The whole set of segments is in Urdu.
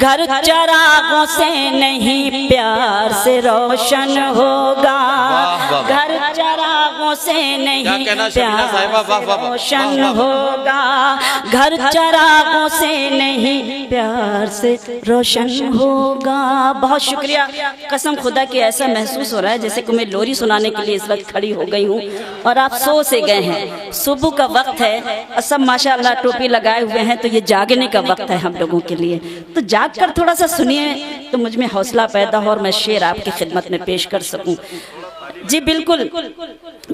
گھر چراغوں سے نہیں پیار سے روشن ہوگا، گھر چراغوں سے نہیں پیار سے روشن ہوگا، گھر چراغوں سے نہیں پیار سے روشن ہوگا۔ بہت شکریہ، قسم خدا کی ایسا محسوس ہو رہا ہے جیسے کہ میں لوری سنانے کے لیے اس وقت کھڑی ہو گئی ہوں اور آپ سو سے گئے ہیں، صبح کا وقت ہے اور سب ماشاءاللہ ٹوپی لگائے ہوئے ہیں، تو یہ جاگنے کا وقت ہے ہم لوگوں کے لیے، تو جاگ کر تھوڑا سا سنیے تو مجھ میں حوصلہ پیدا ہو اور میں شعر آپ کی خدمت میں پیش کر سکوں۔ جی بالکل،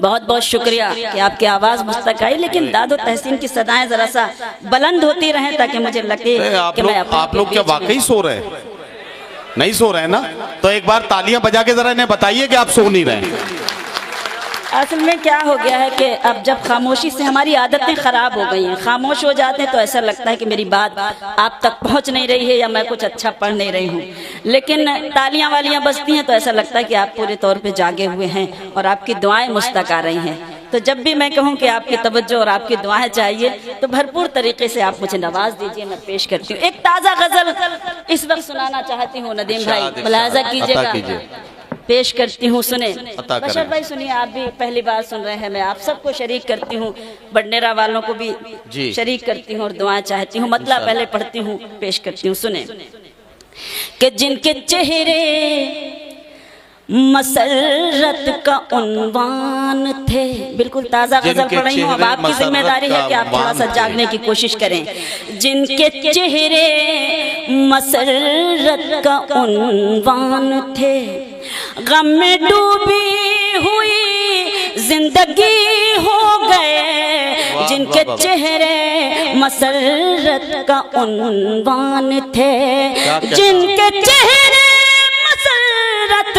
بہت بہت شکریہ کہ آپ کی آواز مجھ تک آئی، لیکن داد و تحسین کی صدائیں ذرا سا بلند ہوتی رہیں تاکہ مجھے لگے کہ میں آپ لوگ کیا واقعی سو رہے ہیں؟ نہیں سو رہے ہیں نا؟ تو ایک بار تالیاں بجا کے ذرا انہیں بتائیے کہ آپ سو نہیں رہے ہیں۔ اصل میں کیا ہو گیا ہے کہ اب جب خاموشی سے ہماری عادتیں خراب ہو گئی ہیں، خاموش ہو جاتے ہیں تو ایسا لگتا ہے کہ میری بات آپ تک پہنچ نہیں رہی ہے یا میں کچھ اچھا پڑھ نہیں رہی ہوں، لیکن تالیاں والیاں بجتی ہیں تو ایسا لگتا ہے کہ آپ پورے طور پہ جاگے ہوئے ہیں اور آپ کی دعائیں مجھ تک آ رہی ہیں۔ تو جب بھی میں کہوں کہ آپ کی توجہ اور آپ کی دعائیں چاہیے تو بھرپور طریقے سے آپ مجھے نواز دیجئے، میں پیش کرتی ہوں۔ ایک تازہ غزل اس وقت سنانا چاہتی ہوں، ندیم بھائی ملاحظہ کیجئے گا، پیش کرتی ہوں، سنیں۔ بشر بھائی سنیے، آپ بھی پہلی بار سن رہے ہیں، میں آپ سب کو شریک کرتی ہوں، بڈنیرا والوں کو بھی شریک کرتی ہوں اور دعائیں چاہتی ہوں۔ مطلب پہلے پڑھتی ہوں، پیش کرتی ہوں، سنیں۔ کہ جن کے چہرے مسرت کا عنوان تھے، بالکل تازہ غزل پڑھ رہی ہوں، اب آپ کی ذمہ داری ہے کہ آپ تھوڑا سا جاگنے کی کوشش کریں۔ جن کے چہرے مسرت کا عنوان تھے، غم میں ڈوبی ہوئی زندگی ہو گئے، جن کے چہرے مسرت کا عنوان تھے، جن کے چہرے مسرت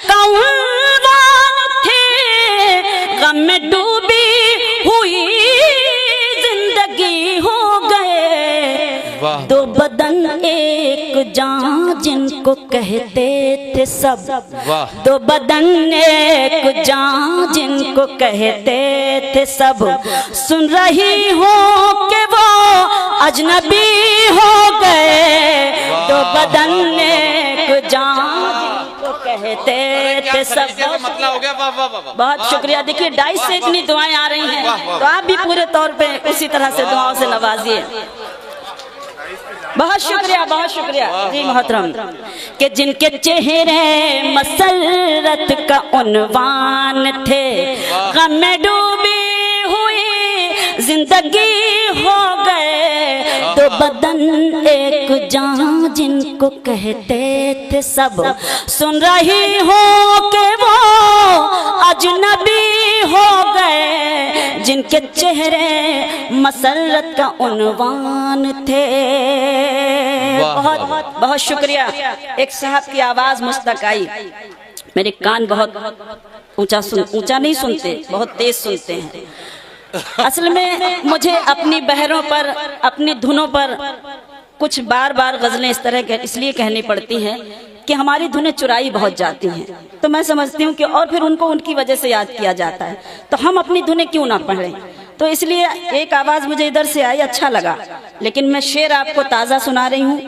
کا عنوان تھے، غم میں ڈوبی ہوئی زندگی ہو گئے، دو بدن ایک جان جن کو کہتے تھے سب، دو بدن ایک جان جن کو کہتے تھے سب، سن رہی ہوں کہ وہ اجنبی ہو گئے، دو بدن ایک جان جن کو کہتے تھے سب۔ بہت شکریہ، دیکھیے 2.5 سے اتنی دعائیں آ رہی ہیں تو آپ بھی پورے طور پہ اسی طرح سے دعاؤں سے نوازیے۔ بہت شکریہ، بہت شکریہ جی محترم۔ کہ جن کے چہرے مسرت کا عنوان تھے، غم میں ڈوبی ہوئی زندگی ہو گئے، دو بدن ایک جان جن کو کہتے تھے سب، سن رہی ہوں کہ وہ اجنبی ہو گئے، جن کے چہرے مسرت کا عنوان تھے۔ بہت بہت شکریہ۔ ایک صاحب کی آواز مجھ تک آئی، میرے کان بہت اونچا نہیں سنتے، بہت تیز سنتے ہیں۔ اصل میں مجھے اپنی بہروں پر، اپنی دھنوں پر کچھ بار بار غزلیں اس طرح اس لیے کہنی پڑتی ہیں کہ ہماری دھنیں چرائی بہت جاتی ہیں، تو میں سمجھتی ہوں کہ اور پھر ان کو ان کی وجہ سے یاد کیا جاتا ہے، تو ہم اپنی دھنیں کیوں نہ پڑھیں، تو اس لیے ایک آواز مجھے ادھر سے آئی، اچھا لگا، لیکن میں شعر آپ کو تازہ سنا رہی ہوں،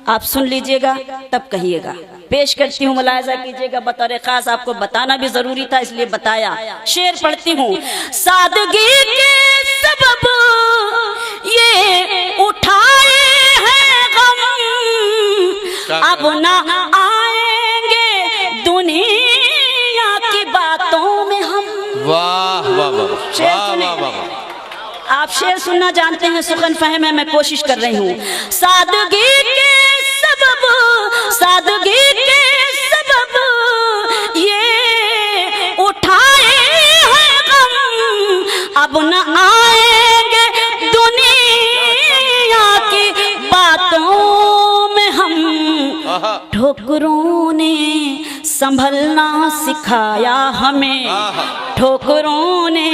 آپ سن لیجئے گا تب کہیے گا۔ پیش کرتی ہوں، ملاحظہ کیجئے گا، بطور خاص آپ کو بتانا بھی ضروری تھا اس لیے بتایا۔ شعر پڑھتی ہوں۔ سادگی کے سبب یہ اٹھائے ہیں غم، اب نہ آئیں گے دنیا کی باتوں میں ہم۔ واہ واہ واہ، شعر سنیں، آپ شعر سننا جانتے ہیں، سخن فہم ہے، میں کوشش کر رہی ہوں۔ سادگی کے سبب، سادگی کے سبب یہ اٹھائے ہیں غم، اب نہ آئیں گے دنیا کی باتوں میں ہم۔ ٹھوکروں نے سنبھلنا سکھایا ہمیں، ٹھوکروں نے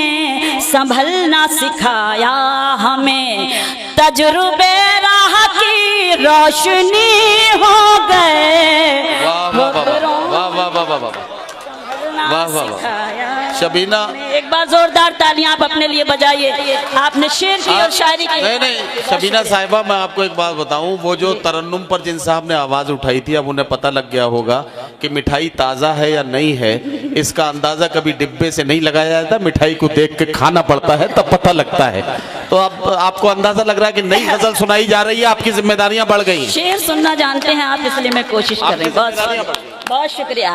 سنبھلنا سکھایا ہمیں، تجربے راہ کی روشنی ہو گئے، ٹھوکروں نے واہ واہ سکھایا. شبینہ ایک بار زوردار تالیاں آپ اپنے لیے بجائیے. آپ نے شعر کی اور شاعری کی. نہیں شبینہ صاحبہ میں آپ کو ایک بات بتاؤں, وہ جو ترنم پر جن صاحب نے آواز اٹھائی تھی, اب انہیں پتہ لگ گیا ہوگا کہ مٹھائی تازہ ہے یا نہیں ہے. اس کا اندازہ کبھی ڈبے سے نہیں لگایا جاتا, مٹھائی کو دیکھ کے کھانا پڑتا ہے تب پتہ لگتا ہے. تو اب آپ کو اندازہ لگ رہا ہے کہ نئی غزل سنائی جا رہی ہے, آپ کی ذمہ داریاں بڑھ گئی. شعر سننا جانتے ہیں آپ, اس لیے میں کوشش کر رہی ہوں. بہت شکریہ,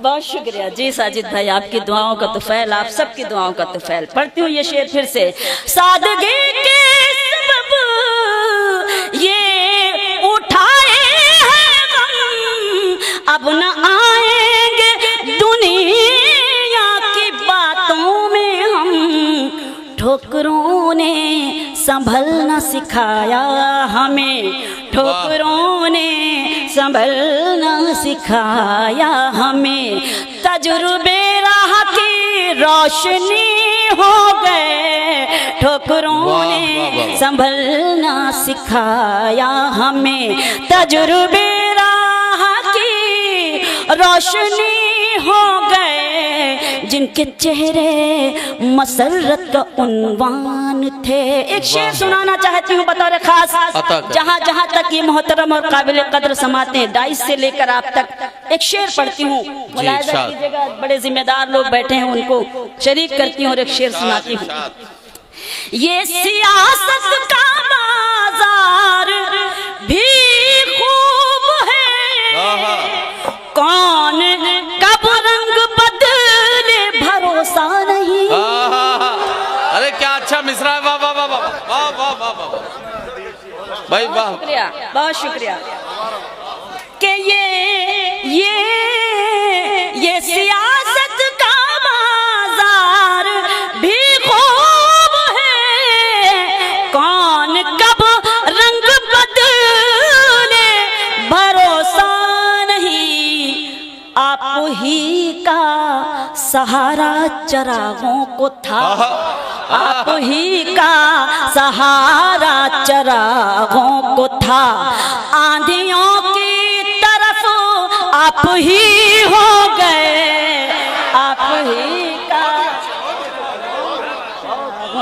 بہت شکریہ. جی ساجد بھائی, آپ کی دعاؤں کا طفیل, آپ سب کی دعاؤں کا طفیل. پڑھتی ہوں یہ شعر پھر سے. سادگی کے سبب یہ اٹھائے ہیں غم, اب نہ آئیں گے دنیا کی باتوں میں ہم. ٹھوکروں نے سنبھلنا سکھایا ہمیں, ٹھوکروں نے سنبھلنا سکھایا ہمیں. تجربے راہ کی روشنی ہو گئے, ٹھوکروں نے سنبھلنا سکھایا ہمیں. تجربے راہ کی روشنی ہو گئے, جن کے چہرے مسرت کا عنوان تھے. ایک شعر سنانا چاہتی ہوں بطور خاص, جہاں جہاں تک یہ محترم اور قابل قدر سماعتیں ہیں, ڈائس سے لے کر آپ تک. ایک شعر پڑھتی ہوں, ملاحظہ کیجیے گا, بڑے ذمہ دار لوگ بیٹھے ہیں, ان کو شریک کرتی ہوں اور ایک شعر سناتی ہوں. یہ سیاست کا بازار بھی خوب ہے, کون کب رنگ بدلے بھروسہ نہیں. ارے کیا اچھا مصرع ہے, واہ واہ واہ واہ واہ واہ واہ بھائی واہ. شکریہ, بہت شکریہ. کہ یہ سیاست کا بازار بھی خوب ہے, کون کب رنگ بدلے بھروسہ نہیں. آپ ہی کا سہارا چراغوں کو تھا, آپ ہی کا سہارا چراغوں کو تھا. آندھیوں کی طرف آپ ہی ہو گئے, آپ ہی کا.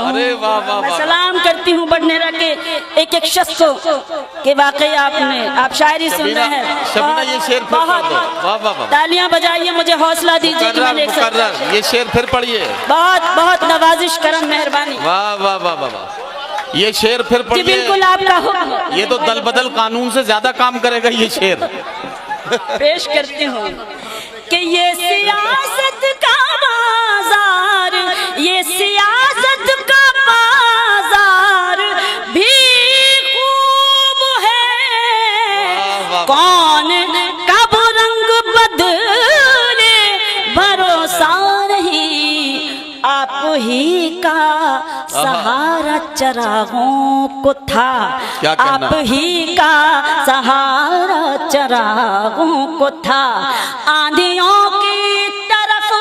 ارے واہ واہ. میں سلام کرتی ہوں بڑھنیرا کے ایک ایک شخص کو کہ واقعی آپ شاعری سن رہے ہیں. شبینہ یہ شعر پھر پڑھ دو. واہ واہ واہ, تالیاں بجائیے, مجھے حوصلہ دیجیے کہ میں لکھ سکتا. مقرر, یہ شعر پھر پڑھیے. بہت بہت نوازش, کرم, مہربانی. واہ واہ واہ واہ, یہ شعر پھر جی پڑھیے. بالکل آپ کا حکم. یہ تو دل بدل قانون سے زیادہ کام کرے گا یہ شعر. پیش کرتی ہوں کہ یہ سیاست کا بازار, یہ سیاست کا بازار بھی خوب ہے, کون کب رنگ بدلے بھروسہ نہیں. آپ ہی کا سہارا چراغوں کو تھا, آپ ہی کا سہارا چراغوں کو تھا. آندھیوں کی طرف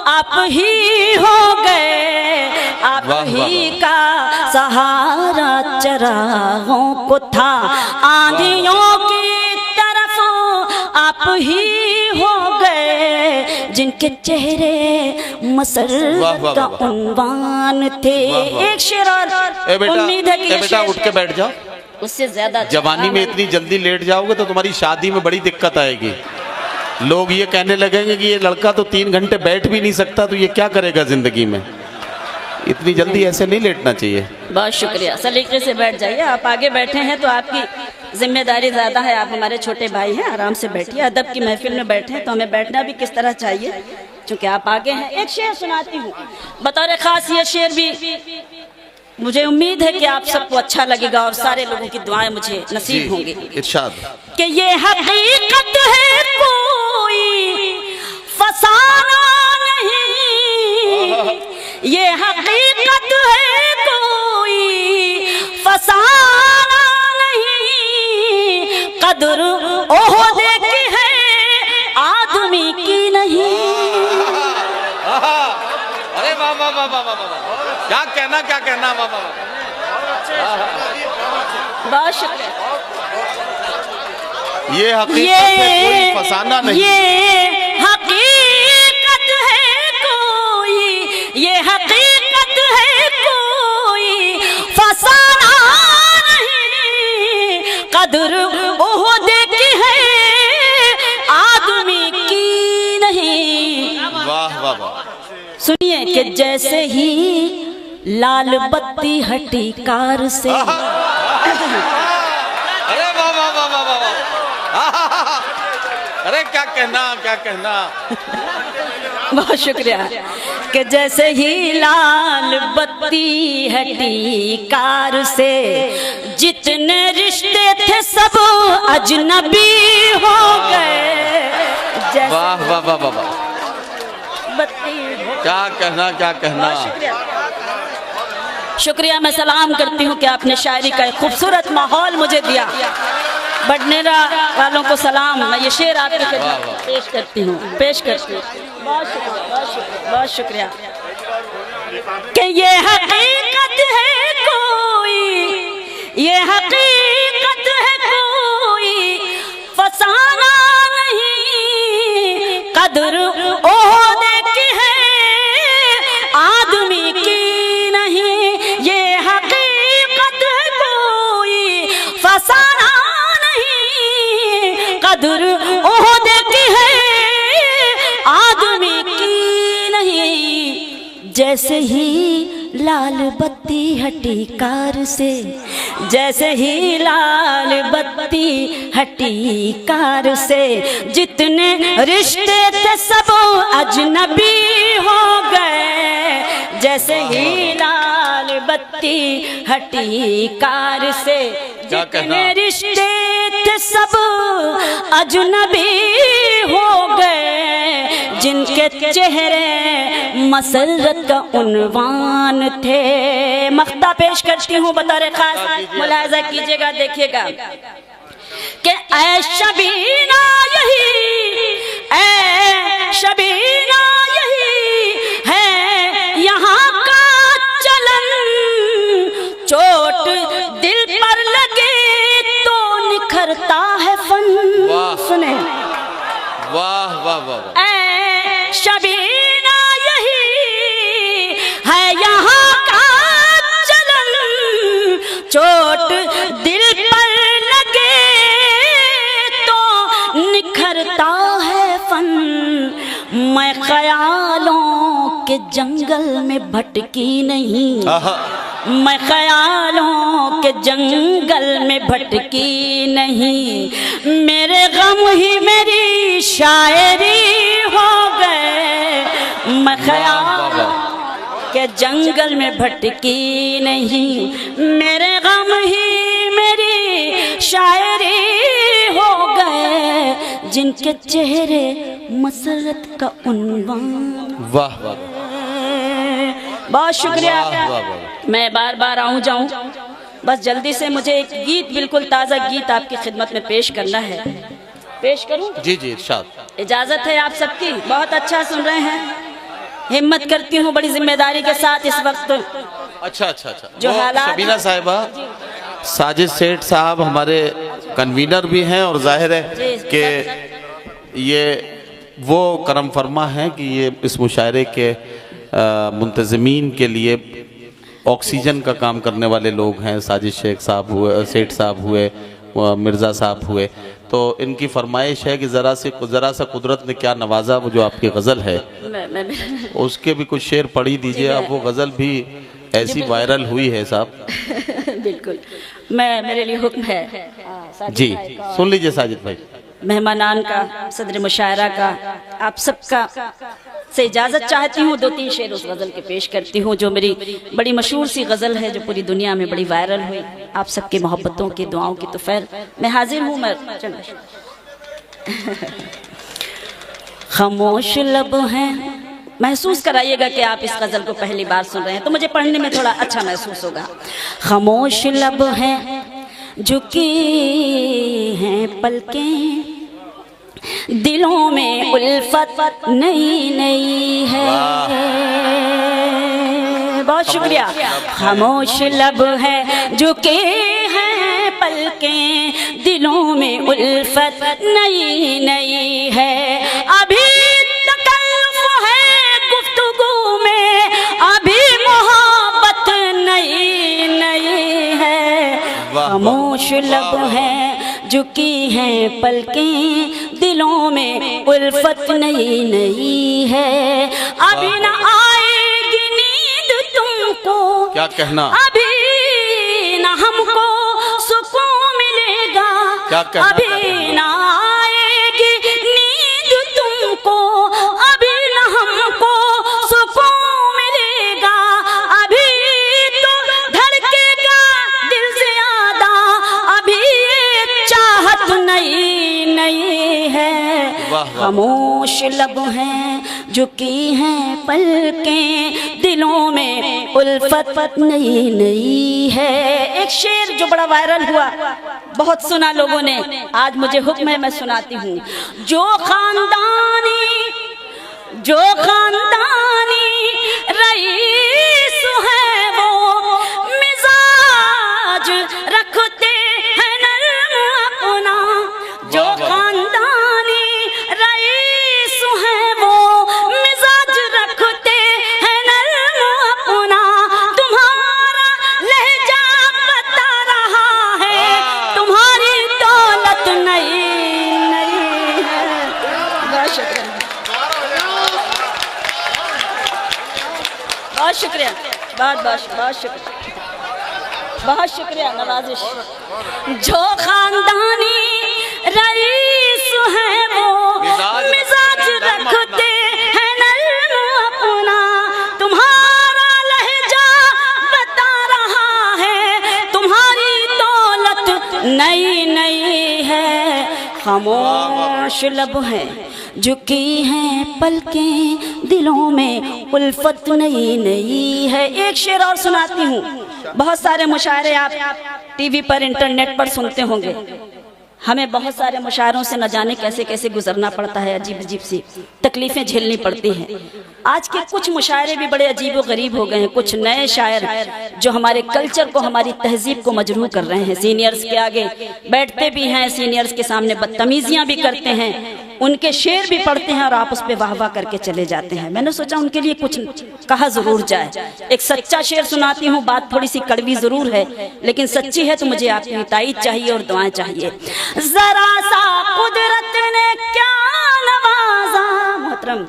آپ ہی ہو گئے, آپ ہی کا سہارا چراغوں کو تھا. آندھیوں کی طرف آپ ہی ہو گئے, جن کے چہرے مسرت کا عنوان تھے. ایک شعر اور امید ہے کہ بیٹا اٹھ کے بیٹھ جاؤ. اس سے زیادہ جوانی میں اتنی جلدی لیٹ جاؤ گے تو تمہاری شادی میں بڑی دقت آئے گی. لوگ یہ کہنے لگیں گے کہ یہ لڑکا تو 3 گھنٹے بیٹھ بھی نہیں سکتا, تو یہ کیا کرے گا زندگی میں. اتنی جلدی ایسے نہیں لیٹنا چاہیے. بہت شکریہ. سلیقے سے بیٹھ جائیے, آپ آگے بیٹھے ہیں تو آپ کی ذمہ داری زیادہ ہے. آپ ہمارے چھوٹے بھائی ہیں, آرام سے بیٹھیے. ادب کی محفل میں بیٹھے ہیں تو ہمیں بیٹھنا بھی کس طرح چاہیے, چونکہ آپ آگے ہیں. ایک شعر سناتی ہوں بطور خاص. یہ شعر بھی مجھے امید ہے کہ آپ سب کو اچھا لگے گا اور سارے لوگوں کی دعائیں مجھے نصیب ہوں گی. ارشاد. کہ یہ حقیقت ہے کوئی فسانہ نہیں, یہ حقیقت ہے کوئی فسانہ نہیں. قدر عہدے کی ہے آدمی کی نہیں. ارے واہ واہ واہ واہ واہ, کیا کہنا کیا کہنا. واہ واہ, بہت شکریہ. یہ حقیقت ہے کوئی فسانہ نہیں, یہ حقیقت قدر عہد کی ہے آدمی کی نہیں. واہ واہ واہ. سنیے کہ جیسے ہی لال بتی ہٹی کار سے. ارے واہ واہ واہ واہ واہ. ارے کیا کہنا کیا کہنا. بہت شکریہ. کہ جیسے ہی لال بتی ہٹی کار سے جتنے رشتے تھے سب اجنبی ہو گئے. واہ واہ واہ واہ. کیا کہنا کیا کہنا. شکریہ. میں سلام کرتی ہوں کہ آپ نے شاعری کا ایک خوبصورت ماحول مجھے دیا. بڈنیرا والوں کو سلام. میں یہ شعر آپ کی خدمت میں پیش کرتی ہوں. بہت شکریہ بہت شکریہ بہت شکریہ. کہ یہ حقیقت ہے کوئی، یہ حقیقت ہے کوئی فسانہ نہیں. قدر عہد کی ہے آدمی کی نہیں. یہ حقیقت ہے کوئی فسانہ نہیں. قدر عہد کی ہے آدمی کی نہیں. جیسے ہی لال بتی ہٹی کار سے، جیسے ہی لال بتی ہٹی کار سے جتنے رشتے تھے سب اجنبی ہو گئے. جیسے ہی لال بتی ہٹی کار سے جتنے رشتے تھے سب اجنبی ہو گئے. جن کے چہرے مسرت کا عنوان تھے. مقطع پیش کرتی ہوں بطور خاص، ملاحظہ کیجئے گا دیکھیے گا کہ اے شبینہ یہی، اے شبینہ یہی ہے یہاں کا چلن. چوٹ دل پر لگے تو نکھرتا ہے فن. سنیں. واہ واہ واہ. اے شبینہ یہی ہے یہاں کا چلن. چوٹ دل پر لگے تو نکھرتا ہے فن. میں خیالوں کے جنگل میں بھٹکی نہیں، میں خیالوں کے جنگل میں بھٹکی نہیں. میرے غم ہی میری شاعری ہو گئے. میں خیالوں کے جنگل میں بھٹکی نہیں. میرے غم ہی میری شاعری ہو گئے. جن کے چہرے مسرت کا عنوان. واہ واہ. بہت شکریہ. میں بار بار آؤں جاؤں، بس جلدی سے مجھے ایک گیت، بالکل تازہ گیت آپ کی خدمت میں پیش کرنا ہے. پیش کروں؟ جی جی ارشاد. اجازت ہے آپ سب کی؟ بہت اچھا سن رہے ہیں. ہمت کرتی ہوں بڑی ذمہ داری کے ساتھ اس وقت. اچھا اچھا اچھا. جو حالات شبینہ صاحبہ، ساجد سیٹھ صاحب ہمارے کنوینر بھی ہیں اور ظاہر ہے کہ یہ وہ کرم فرما ہیں کہ یہ اس مشاعرے کے منتظمین کے لیے آکسیجن کا کام کرنے والے لوگ ہیں. ساجد شیخ صاحب ہوئے، سیٹھ صاحب ہوئے، مرزا صاحب ہوئے. تو ان کی فرمائش ہے کہ ذرا سا قدرت نے کیا نوازا. وہ جو آپ کی غزل ہے اس کے بھی کچھ شعر پڑھی دیجئے. اب وہ غزل بھی ایسی وائرل ہوئی ہے صاحب. بالکل. میرے لیے حکم ہے جی سن لیجئے ساجد بھائی. مہمانان کا، صدر مشاعرہ کا، آپ سب کا سے اجازت چاہتی ہوں. 2-3 شعر اس غزل کے پیش کرتی ہوں جو میری بڑی مشہور سی غزل ہے، جو پوری دنیا میں بڑی وائرل ہوئی. آپ سب کے محبتوں کی دعاؤں کی تو خیر میں حاضر ہوں. میں خاموش لب ہیں. محسوس کرائیے گا کہ آپ اس غزل کو پہلی بار سن رہے ہیں تو مجھے پڑھنے میں تھوڑا اچھا محسوس ہوگا. خاموش لب ہیں جھکی ہیں پلکیں، دلوں میں الفت نئی نئی ہے. بہت شکریہ. خاموش لب ہے جھکے ہیں پلکیں، دلوں میں الفت نئی نئی ہے. ابھی تکلف ہے گفتگو میں، ابھی محبت نئی نئی ہے. خاموش لب ہے جھکی ہیں پلکیں دلوں میں الفت نئی نئی ہے ابھی نہ آئے گی نیند تم کو کیا کہنا ابھی نہ ہم کو سکون ملے گا کیا کہنا ابھی نہ آئے گی نیند تم کو ابھی نہ ہم کو سکون ملے گا ابھی تو دھڑکے گا دل زیادہ ابھی یہ چاہت نئی نئی ہے خاموش لب ہیں جھکی ہیں پلکیں دلوں میں الفت نئی نئی ہے ایک شعر جو بڑا وائرل ہوا بہت سنا لوگوں نے آج مجھے حکم ہے میں سناتی ہوں جو خاندانی رئیس ہے وہ مزاج رکھتے ہیں نرم اپنا جو خاندانی رئیس ہے وہ مزاج رکھتے ہیں نرم اپنا تمہارا لہجہ بتا رہا ہے تمہاری دولت نئی نئی ہے بہت شکریہ بہت شکریہ بہت شکریہ نوازش جو خاندانی رئیس ہے وہ مزاج رکھتے ہیں نرم اپنا تمہارا لہجہ بتا رہا ہے تمہاری دولت نئی نئی ہے خاموش لب ہے جھکی ہیں پلکیں دلوں میں الفت نئی نئی ہے ایک شعر اور سناتی ہوں بہت سارے مشاعرے آپ ٹی وی پر انٹرنیٹ پر سنتے ہوں گے ہمیں بہت سارے مشاعروں سے نہ جانے کیسے کیسے گزرنا پڑتا ہے عجیب عجیب سی تکلیفیں جھیلنی پڑتی ہیں آج کے کچھ مشاعرے بھی بڑے عجیب و غریب ہو گئے ہیں کچھ نئے شاعر جو ہمارے کلچر کو ہماری تہذیب کو مجروح کر رہے ہیں سینئرز کے آگے بیٹھتے بھی ہیں سینئرز کے سامنے بدتمیزیاں بھی کرتے ہیں ان کے شعر بھی پڑھتے ہیں اور آپ اس پہ واہ واہ کر کے چلے جاتے ہیں میں نے سوچا ان کے لیے کچھ کہا ضرور جائے ایک سچا شعر سناتی ہوں بات تھوڑی سی کڑوی ضرور ہے لیکن سچی ہے تو مجھے آپ کی تائید چاہیے اور دعائیں چاہیے ذرا سا قدرت نے کیا نوازا محترم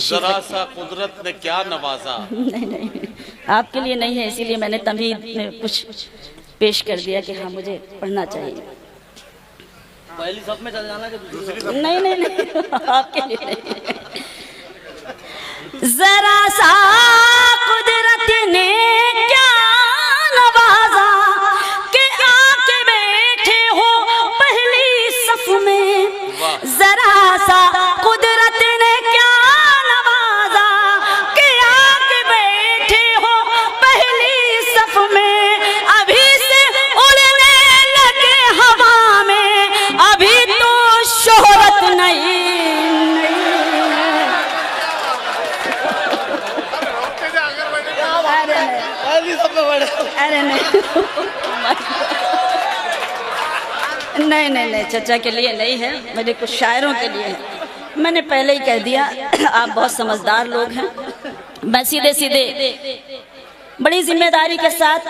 ذرا سا قدرت نے کیا نوازا نہیں آپ کے لیے نہیں ہے اسی لیے میں نے تمہید میں کچھ پیش کر دیا کہ ہاں مجھے پڑھنا چاہیے پہلی صف میں چل جانا کہ دوسری نہیں آپ کے لیے نہیں ذرا سا قدرت نے کیا نوازا کہ آ کے بیٹھے ہو پہلی صف میں ذرا سا قدرت نے کیا نوازا کہ آ کے بیٹھے ہو پہلی صف میں ابھی سے اڑنے لگے ہوا میں ابھی تو شہرت نہیں پہلی صف میں بڑے ارے نہیں چچا کے لیے نہیں ہے میرے کچھ شاعروں کے لیے ہے میں نے پہلے ہی کہہ دیا آپ بہت سمجھدار لوگ ہیں میں سیدھے بڑی ذمہ داری کے ساتھ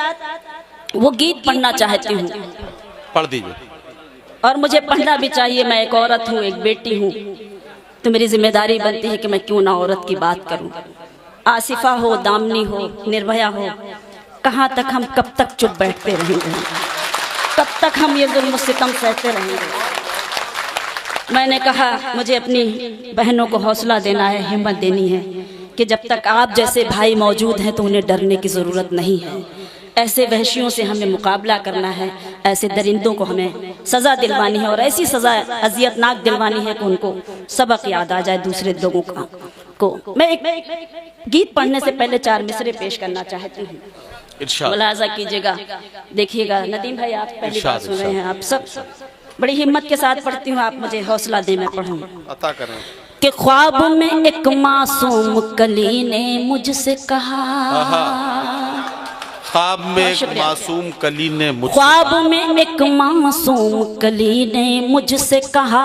وہ گیت پڑھنا چاہتی ہوں پڑھ دیجئے اور مجھے پڑھنا بھی چاہیے میں ایک عورت ہوں ایک بیٹی ہوں تو میری ذمہ داری بنتی ہے کہ میں کیوں نہ عورت کی بات کروں آصفہ ہو دامنی ہو نربھیا ہو کہاں تک ہم کب تک چپ بیٹھتے رہیں گے کب تک ہم یہ ظلم و ستم سہتے رہیں گے میں نے کہا مجھے اپنی بہنوں کو حوصلہ دینا ہے ہمت دینی ہے کہ جب تک آپ جیسے بھائی موجود ہیں تو انہیں ڈرنے کی ضرورت نہیں ہے ایسے وحشیوں سے ہمیں مقابلہ کرنا ہے ایسے درندوں کو ہمیں سزا دلوانی ہے اور ایسی سزا اذیت ناک دلوانی ہے کہ ان کو سبق یاد آ جائے دوسرے لوگوں کو میں ایک گیت پڑھنے سے پہلے 4 مصرے پیش کرنا چاہتی ہوں ملاحظہ کیجئے گا دیکھیے گا ندیم بھائی آپ پہلی بار سن رہے ہیں آپ سب بڑی ہمت کے ساتھ پڑھتی ہوں آپ مجھے حوصلہ دیں میں پڑھوں عطا کریں کہ خواب میں ایک معصوم کلی نے مجھ سے کہا خواب میں ایک معصوم کلی نے خواب میں ایک معصوم کلی نے مجھ سے کہا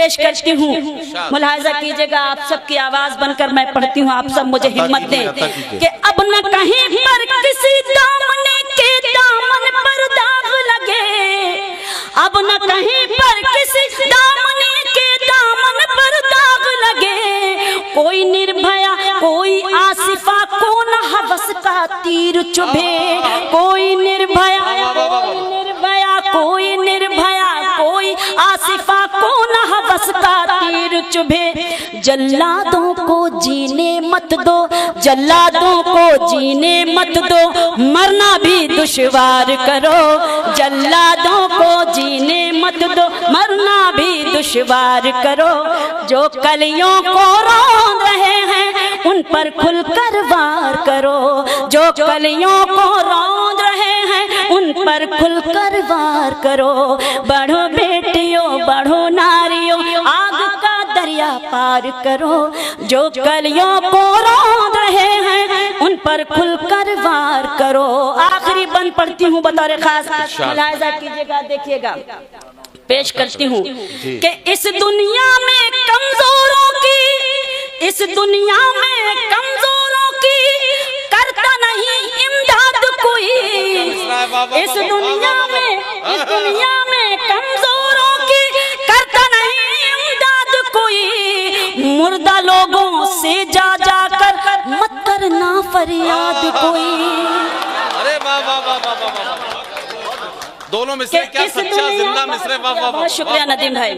پیش کرتی ہوں, ملاحظہ کیجئے گا, آپ سب کی آواز بن کر میں پڑھتی ہوں, آپ سب مجھے ہمت دیں کہ اب نہ کہیں پر کسی دامن کے دامن پر داغ لگے, اب نہ کہیں پر کسی دامن کے دامن پر داغ لگے, کوئی نربھیا کوئی آصفہ کو نہ ہوس کا تیر چبھے, کوئی نربھیا کوئی نربھیا کوئی آصفہ کو نہ ہوس کا تیر چبھے, جلادوں کو جینے مت دو, جلادوں کو جینے مت دو, مرنا بھی دشوار کرو, جلادوں کو جینے مت دو, مرنا بھی دشوار کرو, جو کلیوں کو روند رہے ہیں ان پر کھل کر وار کرو, جو کلیوں کو روند رہے ہیں ان پر کھل کر وار کرو, بڑھو بیٹیوں بڑھو ناریوں آگ کا دریا پار کرو, جو کلیوں کو روند رہے ہیں ان پر کھل کر وار کرو. آخری بند پڑھتی ہوں بطور خاص, ملاحظہ کیجئے گا, دیکھیے گا, پیش کرتی ہوں کہ اس دنیا میں کمزوروں کی, اس دنیا میں کمزوروں کی کرتا نہیں امداد کوئی, اس دنیا میں کمزوروں کی کرتا نہیں امداد کوئی, مردہ لوگوں سے جا جا کر مت کرنا فریاد کوئی. ارے واہ واہ واہ واہ واہ, دونوں مصرے کیا سچا زندہ مصرے, واہ واہ. بہت شکریہ ندیم بھائی.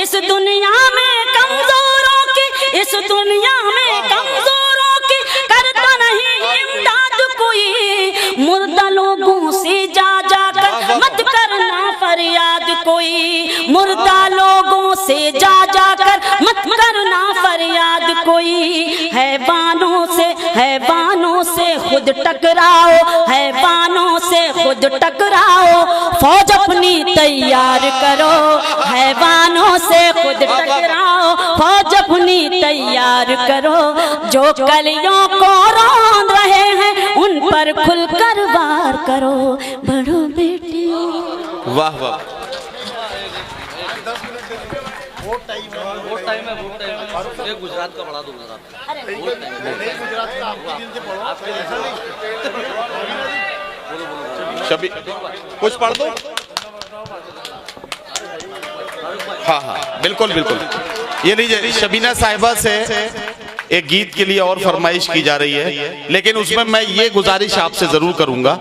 اس دنیا میں کمزوروں کی, اس دنیا میں کمزوروں کی کرتا نہیں امداد کوئی, مردہ لوگوں سے جا جا کر مت کرنا فریاد کوئی, مردہ لوگوں سے جا جا کر مت کرنا فریاد کوئی, حیوانوں سے خود ٹکراؤ, حیوانوں سے خود ٹکراؤ, فوج اپنی تیار کرو, حیوانوں سے خود ٹکراؤ, فوج اپنی تیار کرو, جو کلیوں کو روند رہے ہیں ان پر کھل کر وار کرو, بڑھو بیٹی. واہ واہ. ووٹ ٹائم ہے. ایک گجرات کا بڑھا دو ذرا, شبی کچھ پڑھ دو. ہاں ہاں بالکل بالکل. یہ لیجئے, شبینہ صاحبہ سے ایک گیت کے لیے اور فرمائش کی جا رہی ہے, لیکن اس میں یہ گزارش آپ سے ضرور کروں گا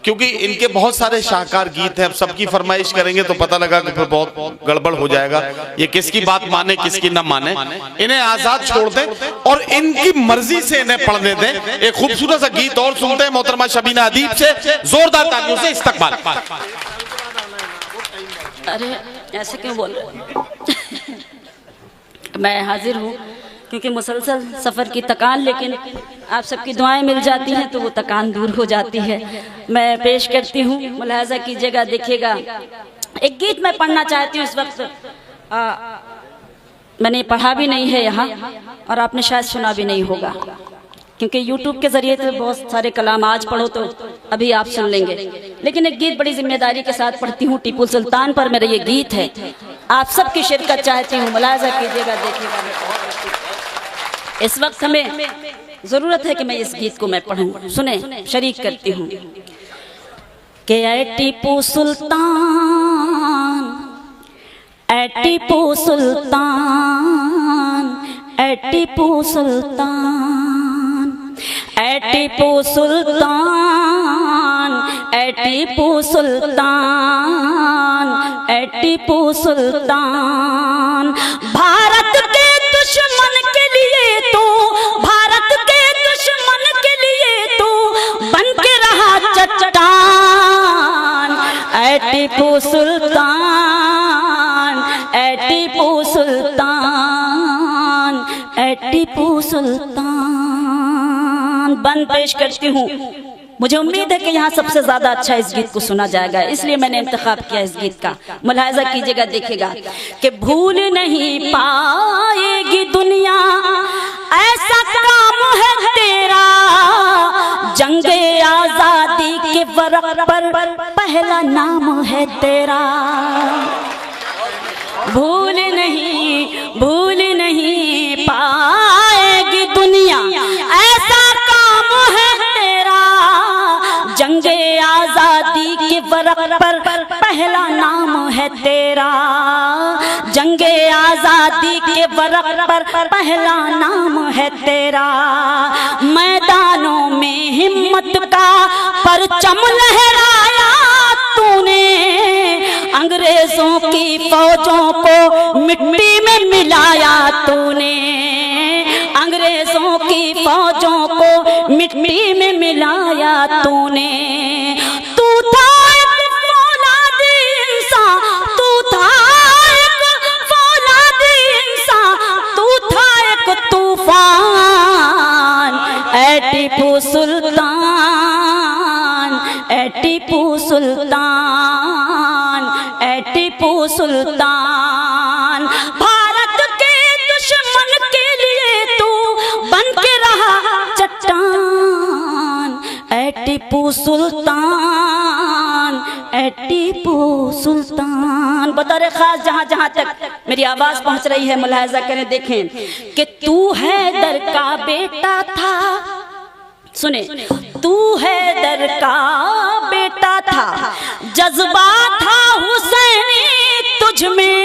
کیونکہ ان کے بہت سارے شاہکار گیت ہیں, اب سب کی فرمائش کریں گے تو پتہ لگا کہ پھر بہت گڑبڑ ہو جائے گا, یہ کس کی بات مانے کس کی نہ مانے. انہیں آزاد چھوڑ دیں اور ان کی مرضی سے انہیں پڑھنے دیں. ایک خوبصورت سا گیت اور سنتے ہیں محترمہ شبینہ ادیب سے, زوردار تالیوں سے استقبال. ارے ایسے کیوں بول رہے, میں حاضر ہوں کیونکہ مسلسل سفر کی تکان, لیکن آپ سب کی دعائیں مل جاتی ہیں تو وہ تکان دور ہو جاتی ہے. میں پیش کرتی ہوں, ملاحظہ کیجئے گا, دیکھیے گا, ایک گیت میں پڑھنا چاہتی ہوں. اس وقت میں نے پڑھا بھی نہیں ہے یہاں اور آپ نے شاید سنا بھی نہیں ہوگا کیونکہ یوٹیوب کے ذریعے تو بہت سارے کلام آج پڑھو تو ابھی آپ سن لیں گے, لیکن ایک گیت بڑی ذمہ داری کے ساتھ پڑھتی ہوں. ٹیپو سلطان پر میرا یہ گیت ہے, آپ سب کی شرکت چاہتی ہوں, ملاحظہ کیجئے گا, دیکھیے گا. اس وقت ہمیں ضرورت ہے کہ میں اس گیت کو میں پڑھوں, سنیں, شریک کرتی ہوں کہ اے ٹیپو سلطان, اے ٹیپو سلطان, اے ٹیپو سلطان, اے ٹیپو سلطان, اے ٹیپو سلطان, اے ٹیپو سلطان, بھارت کے دشمن کے لیے تو, بھارت کے دشمن کے لیے تو بن کے رہا چٹان, اے ٹیپو سلطان, اے ٹیپو سلطان, اے ٹیپو سلطان. بند پیش کرتی ہوں, مجھے امید ہے کہ یہاں سب سے زیادہ اچھا اس گیت کو سنا جائے گا, اس لیے میں نے انتخاب کیا اس گیت کا. ملاحظہ کیجئے گا, دیکھے گا کہ بھول نہیں پائے گی دنیا ایسا کام ہے تیرا, جنگ آزادی کے ورق پر پہلا نام ہے تیرا. بھول نہیں بھول نہیں پائے گی دنیا، ایسا کام ہے تیرا، جنگ آزادی کے ورق پر پہلا نام ہے تیرا، جنگ آزادی کے ورق پر پہلا نام ہے تیرا، میدانوں میں ہمت کا پرچم لہرایا تو نے، انگریزوں کی فوجوں کو مٹی میں ملایا تو نے، انگریزوں کی فوجوں کو مٹی میں ملایا تو نے، تو تھا ایک فولادی انسان، تو تھا ایک فولادی انسان، تو تھا ایک طوفان، اے ٹیپو سلطان، اے ٹیپو سلطان، اے ٹیپو سلطان، بھارت کے دشمن کے لیے تو بن کے رہا چٹان، اے ٹیپو سلطان، اے ٹیپو سلطان۔ بطور خاص جہاں جہاں تک میری آواز پہنچ رہی ہے ملاحظہ کریں، دیکھیں کہ تو حیدر کا بیٹا تھا، سنیں، تو حیدر کا بیٹا تھا، جذبہ تھا حسینی تجھ میں،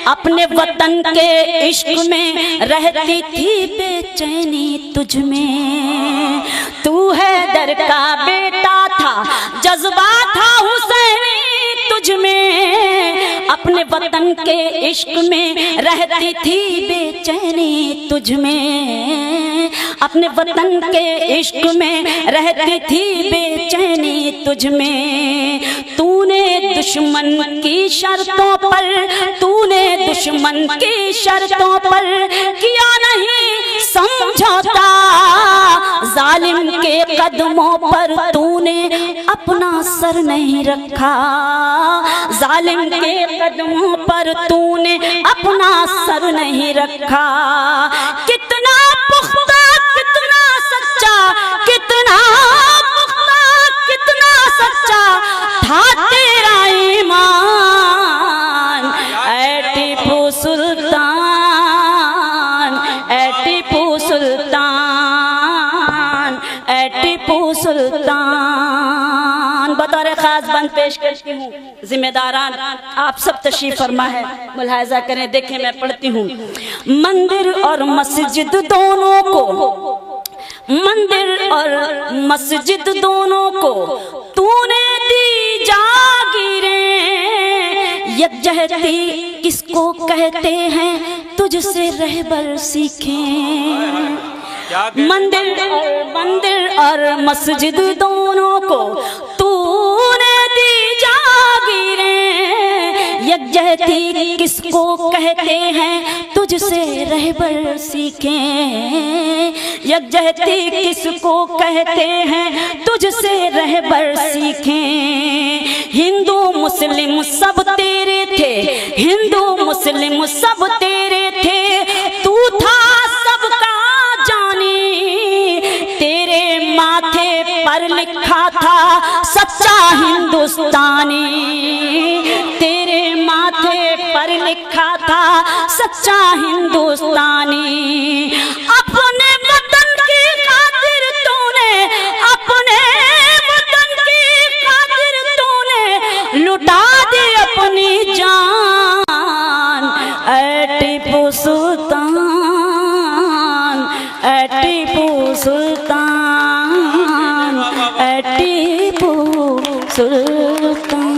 اپنے وطن کے عشق میں رہتی تھی بے چینی تجھ میں، تو حیدر کا بیٹا تھا، جذبہ تھا حسینی تجھ میں، اپنے وطن کے عشق میں رہتی تھی بے چینی تجھ میں، اپنے وطن کے عشق میں رہتی تھی بے چینی تجھ میں، تو نے دشمن کی شرطوں پر، تو نے دشمن کی شرطوں پر کیا نہیں سمجھوتا، ظالم کے قدموں پر تو نے اپنا سر نہیں رکھا، ظالم کے قدموں پر تو نے اپنا سر نہیں رکھا، کتنا پختہ، کتنا سچا، کتنا پختہ، کتنا سچا تھا تیرا ایمان، اے ٹیپو سلطان، اے ٹیپو سلطان، اے ٹیپو سلطان۔ بطور خاص بند پیش کرتی ہوں، ذمہ داران آپ سب تشریف فرما ہے، ملاحظہ کریں، دیکھیں میں پڑھتی ہوں، مندر اور مسجد دونوں کو، مندر اور مسجد دونوں کو تو نے دی جاگیریں، یکجہتی کس کو کہتے ہیں تجھ سے رہبر سیکھیں، مندر اور مسجد دونوں کو تو نے دی جاگیریں، یکجہتی کس کو کہتے ہیں تجھ سے رہبر سیکھیں، یکجہتی کس کو کہتے ہیں تجھ سے رہبر سیکھیں، ہندو مسلم سب تیرے تھے، ہندو مسلم سب تیرے تھے، تو تھا سب کا جانی، تیرے ماتھے پر لکھا تھا سچا ہندوستانی، تیرے ماتھے پر لکھا تھا سچا ہندوستانی، اپنے وطن کی خاطر تو نے، اپنے وطن کی خاطر تو نے لٹا دی اپنی جان، اے ٹیپو سلطان، اے ٹیپو سلطان، اے ٹیپو سلطان۔